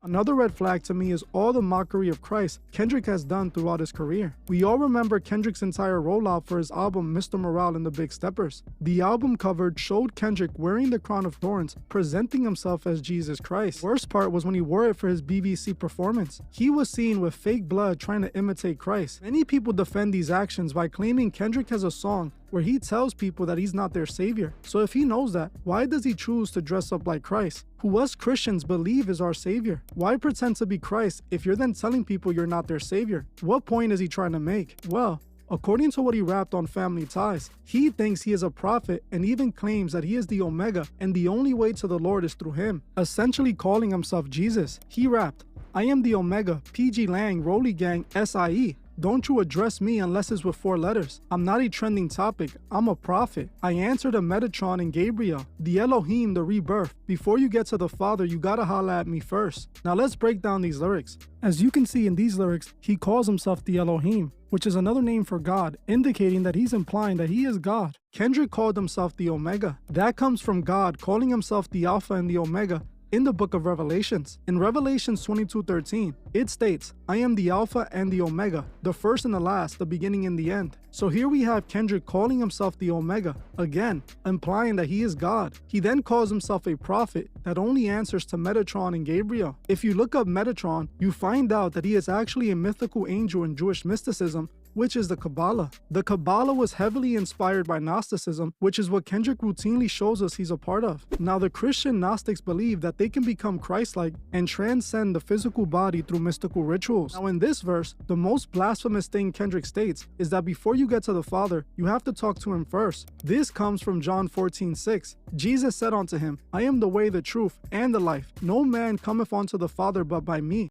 Another red flag to me is all the mockery of Christ Kendrick has done throughout his career. We all remember Kendrick's entire rollout for his album Mr. Morale and the Big Steppers. The album cover showed Kendrick wearing the crown of thorns, presenting himself as Jesus Christ. Worst part was when he wore it for his BBC performance. He was seen with fake blood trying to imitate Christ. Many people defend these actions by claiming Kendrick has a song where he tells people that he's not their savior. So if he knows that, why does he choose to dress up like Christ, who us Christians believe is our savior? Why pretend to be Christ if you're then telling people you're not their savior? What point is he trying to make? Well, according to what he rapped on Family Ties, he thinks he is a prophet and even claims that he is the Omega and the only way to the Lord is through him, essentially calling himself Jesus. He rapped, "I am the Omega, PG Lang, Rolly Gang, SIE. Don't you address me unless it's with 4 letters. I'm not a trending topic, I'm a prophet. I answer to Metatron and Gabriel, the Elohim, the rebirth. Before you get to the Father, you gotta holla at me first." Now let's break down these lyrics. As you can see in these lyrics, he calls himself the Elohim, which is another name for God, indicating that he's implying that he is God. Kendrick called himself the Omega. That comes from God calling himself the Alpha and the Omega in the book of Revelations. In Revelations 22:13, it states, "I am the Alpha and the Omega, the first and the last, the beginning and the end." So here we have Kendrick calling himself the Omega, again, implying that he is God. He then calls himself a prophet that only answers to Metatron and Gabriel. If you look up Metatron, you find out that he is actually a mythical angel in Jewish mysticism, which is the Kabbalah. The Kabbalah was heavily inspired by Gnosticism, which is what Kendrick routinely shows us he's a part of. Now, the Christian Gnostics believe that they can become Christ-like and transcend the physical body through mystical rituals. Now, in this verse, the most blasphemous thing Kendrick states is that before you get to the Father, you have to talk to him first. This comes from John 14:6. Jesus said unto him, "I am the way, the truth, and the life. No man cometh unto the Father but by me."